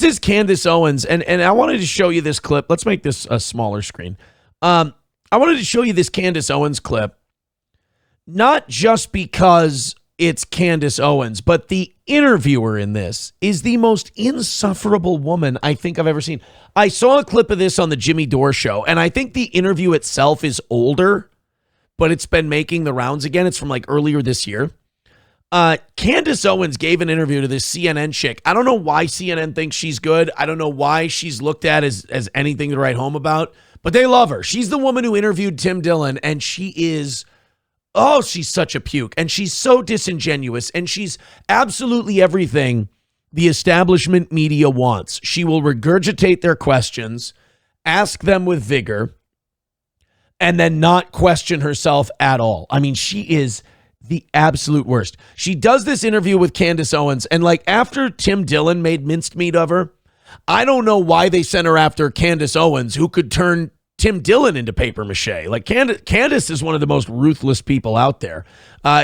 This is Candace Owens, and I wanted to show you this clip. Let's make this a smaller screen. I wanted to show you this Candace Owens clip, not just because it's Candace Owens, but the interviewer in this is the most insufferable woman I think I've ever seen. I saw a clip of this on the Jimmy Dore show, and I think the interview itself is older, but it's been making the rounds again. It's from like earlier this year. Candace Owens gave an interview to this CNN chick. I don't know why CNN thinks she's good. I don't know why she's looked at as anything to write home about, but they love her. She's the woman who interviewed Tim Dillon, and she is, she's such a puke, and she's so disingenuous, and she's absolutely everything the establishment media wants. She will regurgitate their questions, ask them with vigor, and then not question herself at all. I mean, she is the absolute worst. She does this interview with Candace Owens, and like after Tim Dillon made minced meat of her, I don't know why they sent her after Candace Owens, who could turn Tim Dillon into paper mache. Like Candace is one of the most ruthless people out there.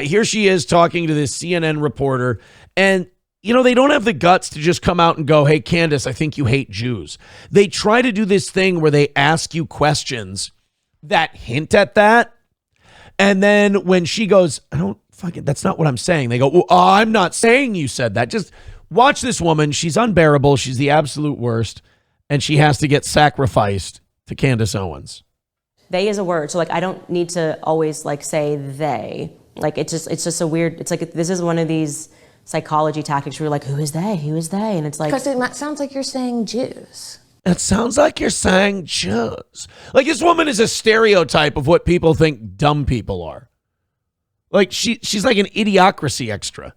Here she is talking to this CNN reporter, and you know, they don't have the guts to just come out and go, "Hey, Candace, I think you hate Jews." They try to do this thing where they ask you questions that hint at that. And then when she goes, that's not what I'm saying. They go, "Well, I'm not saying you said that." Just watch this woman. She's unbearable. She's the absolute worst. And she has to get sacrificed to Candace Owens. They is a word. So like, I don't need to always like say they, like, it's just a weird, it's like, this is one of these psychology tactics where you're like, who is they? Who is they? And it's like, because it sounds like you're saying Jews. It sounds like you're saying Jews. Like, this woman is a stereotype of what people think dumb people are. Like, she's like an idiocracy extra.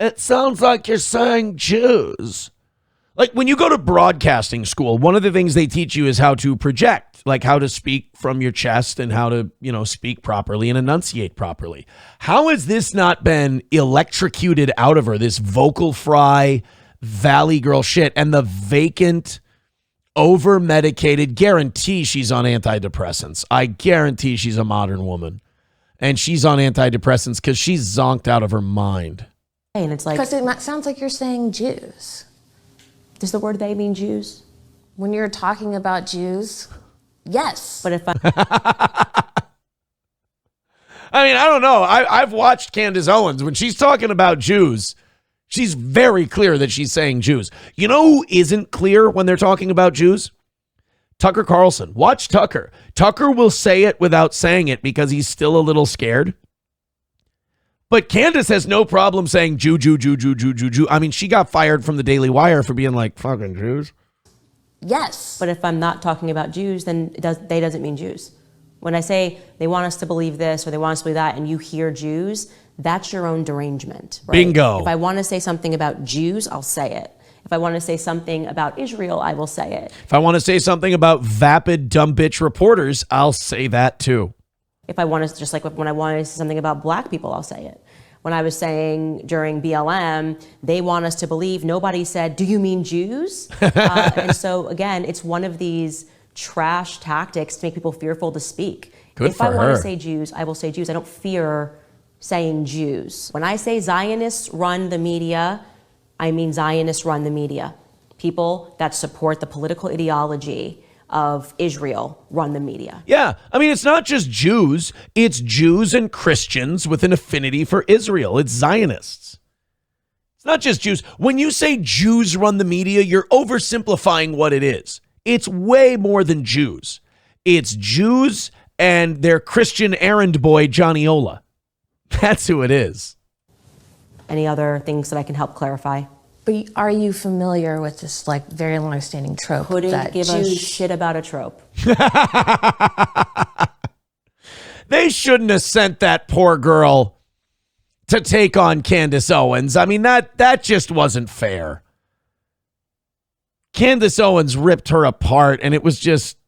It sounds like you're saying Jews. Like, when you go to broadcasting school, one of the things they teach you is how to project, like how to speak from your chest and how to, speak properly and enunciate properly. How has this not been electrocuted out of her, this vocal fry, valley girl shit, and the vacant, over-medicated, guarantee she's on antidepressants. I guarantee she's a modern woman. And she's on antidepressants because she's zonked out of her mind. and it's like, because it sounds like you're saying Jews. Does the word they mean Jews? When you're talking about Jews, yes. But if I I mean, I don't know. I've watched Candace Owens. When she's talking about Jews, she's very clear that she's saying Jews. You know who isn't clear when they're talking about Jews? Tucker Carlson. Watch Tucker. Tucker will say it without saying it because he's still a little scared. But Candace has no problem saying Jew, Jew, Jew, Jew, Jew, Jew, Jew. I mean, she got fired from the Daily Wire for being like, fucking Jews. Yes. But if I'm not talking about Jews, then they doesn't mean Jews. When I say they want us to believe this or they want us to believe that and you hear Jews, that's your own derangement. Right? Bingo. If I want to say something about Jews, I'll say it. If I want to say something about Israel, I will say it. If I want to say something about vapid, dumb bitch reporters, I'll say that too. If I want to, just like when I want to say something about black people, I'll say it. When I was saying during BLM, they want us to believe, nobody said, do you mean Jews? And so again, it's one of these trash tactics to make people fearful to speak. Good if for I want her. to say Jews, I will say Jews. I don't fear saying Jews. When I say Zionists run the media, I mean Zionists run the media. People that support the political ideology of Israel run the media. Yeah. I mean, it's not just Jews. It's Jews and Christians with an affinity for Israel. It's Zionists. It's not just Jews. When you say Jews run the media, you're oversimplifying what it is. It's way more than Jews. It's Jews and their Christian errand boy, Johnny Ola. That's who it is. Any other things that I can help clarify? But are you familiar with this like very long-standing trope? Couldn't that give a Jews shit about a trope. They shouldn't have sent that poor girl to take on Candace Owens. I mean, that just wasn't fair. Candace Owens ripped her apart, and it was just,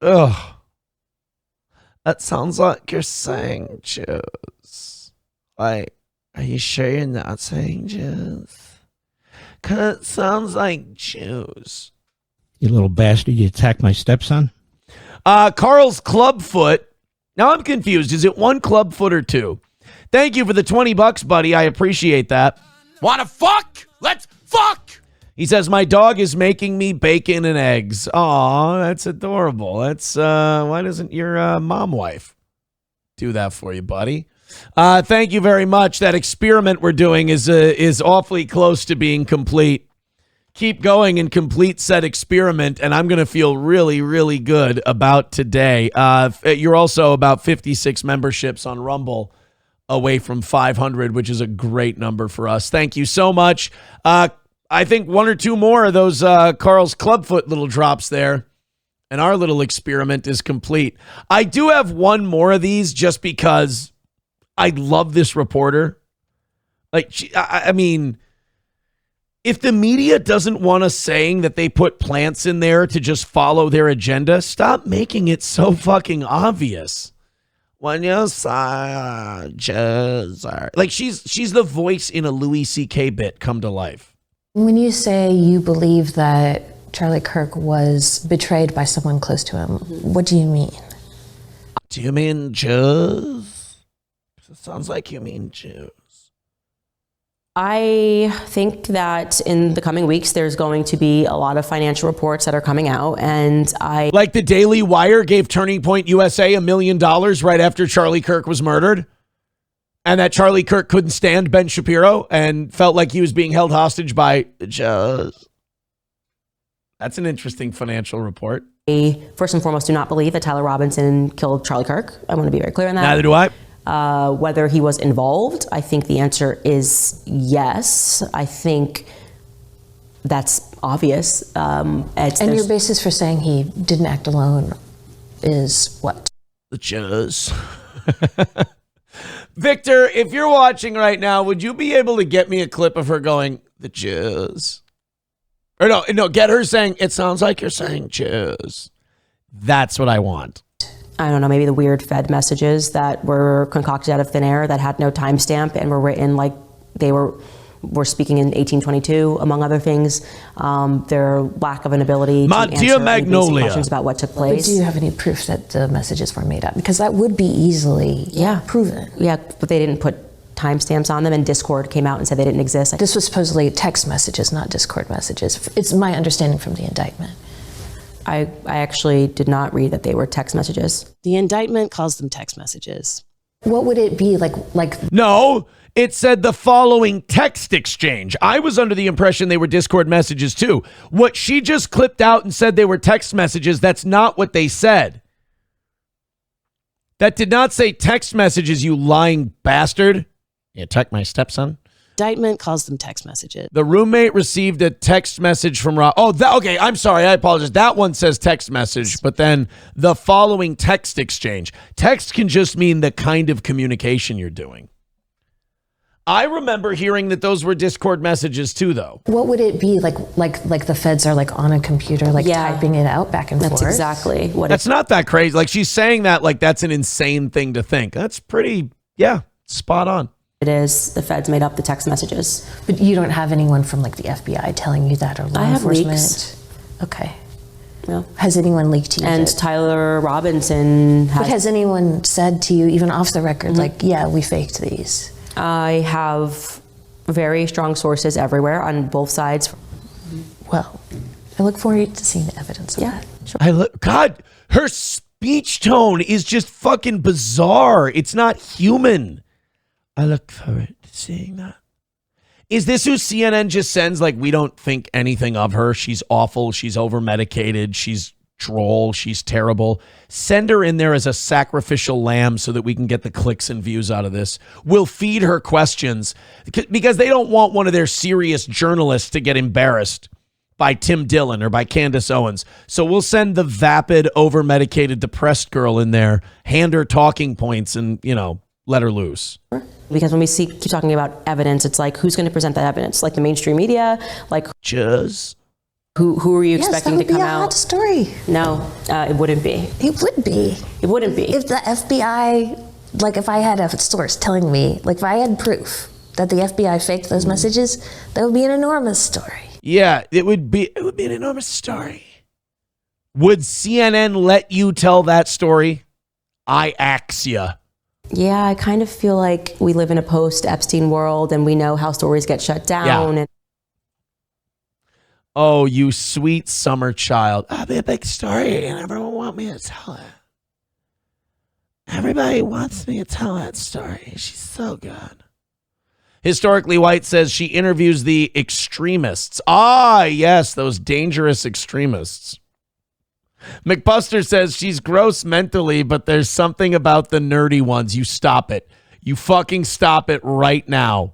ugh. That sounds like you're saying Jews. Like, are you sure you're not saying Jews? Because it sounds like Jews. You little bastard, you attacked my stepson? Carl's Clubfoot. Now I'm confused. Is it one Clubfoot or two? Thank you for the $20, buddy. I appreciate that. Wanna fuck? Let's fuck! He says, my dog is making me bacon and eggs. Aw, that's adorable. That's why doesn't your mom wife do that for you, buddy? Thank you very much. That experiment we're doing is awfully close to being complete. Keep going and complete said experiment, and I'm going to feel really, really good about today. You're also about 56 memberships on Rumble away from 500, which is a great number for us. Thank you so much. I think one or two more of those Carl's Clubfoot little drops there, and our little experiment is complete. I do have one more of these just because I love this reporter. Like, I mean, if the media doesn't want us saying that they put plants in there to just follow their agenda, stop making it so fucking obvious. When you say just like she's the voice in a Louis C.K. bit come to life. When you say you believe that Charlie Kirk was betrayed by someone close to him, what do you mean? Do you mean Jews? It sounds like you mean Jews. I think that in the coming weeks, there's going to be a lot of financial reports that are coming out, and Like the Daily Wire gave Turning Point USA $1 million right after Charlie Kirk was murdered, and that Charlie Kirk couldn't stand Ben Shapiro and felt like he was being held hostage by Jews. That's an interesting financial report. First and foremost, do not believe that Tyler Robinson killed Charlie Kirk. I want to be very clear on that. Neither do I. Whether he was involved, I think the answer is yes. I think that's obvious. And your basis for saying he didn't act alone is what? The Jews. Victor, if you're watching right now, would you be able to get me a clip of her going, the Jews? Or no, get her saying, it sounds like you're saying Jews. That's what I want. I don't know, maybe the weird Fed messages that were concocted out of thin air that had no timestamp and were written like they were speaking in 1822, among other things. Their lack of an ability to answer any basic questions about what took place. But do you have any proof that the messages were made up? Because that would be easily proven. Yeah, but they didn't put timestamps on them, and Discord came out and said they didn't exist. This was supposedly text messages, not Discord messages. It's my understanding from the indictment. I actually did not read that they were text messages. The indictment calls them text messages. What would it be like? No, it said the following text exchange. I was under the impression they were Discord messages too. What she just clipped out and said they were text messages, that's not what they said. That did not say text messages, you lying bastard. You attacked my stepson. Indictment calls them text messages. The roommate received a text message from Rob. Oh, okay. I'm sorry. I apologize. That one says text message, but then the following text exchange. Text can just mean the kind of communication you're doing. I remember hearing that those were Discord messages too, though. What would it be like the feds are like on a computer, like typing it out back and forth? That's exactly what That's not that crazy. Like she's saying that like that's an insane thing to think. That's pretty, spot on. it is. The feds made up the text messages. But you don't have anyone from like the FBI telling you that, or law I have enforcement? Leaks. Okay. No. Has anyone leaked to you? And Tyler Robinson But has anyone said to you, even off the record, like, yeah, we faked these? I have very strong sources everywhere on both sides. Well, I look forward to seeing the evidence of that. Sure. God, her speech tone is just fucking bizarre. It's not human. I look forward to seeing that. Is this who CNN just sends? Like, we don't think anything of her. She's awful. She's over medicated. She's droll. She's terrible. Send her in there as a sacrificial lamb so that we can get the clicks and views out of this. We'll feed her questions because they don't want one of their serious journalists to get embarrassed by Tim Dillon or by Candace Owens. So we'll send the vapid, over-medicated, depressed girl in there, hand her talking points, and, let her loose. Because when we keep talking about evidence, it's like, who's going to present that evidence? Like the mainstream media? Like Just who are you expecting to come That would be a out? hot story. No, it wouldn't be. It would be. It wouldn't be. If the FBI, like if I had a source telling me, like if I had proof that the FBI faked those messages, that would be an enormous story. Yeah, it would be an enormous story. Would CNN let you tell that story? I ax ya. Yeah, I kind of feel like we live in a post-Epstein world and we know how stories get shut down. Yeah. And Oh, you sweet summer child. I'll be a big story and everyone want me to tell it. Everybody wants me to tell that story. She's so good. Historically White says she interviews the extremists. Ah, yes, those dangerous extremists. McBuster says she's gross mentally, but there's something about the nerdy ones. You stop it. You fucking stop it right now.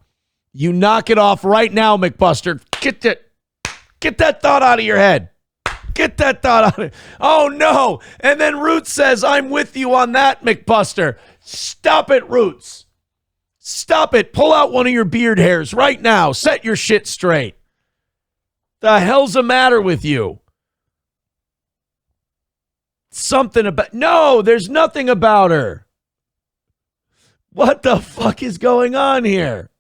You knock it off right now, McBuster. Get that thought out of your head. Get that thought out of it. Oh, no. And then Roots says, I'm with you on that, McBuster. Stop it, Roots. Stop it. Pull out one of your beard hairs right now. Set your shit straight. The hell's the matter with you? Something about... No, there's nothing about her. What the fuck is going on here?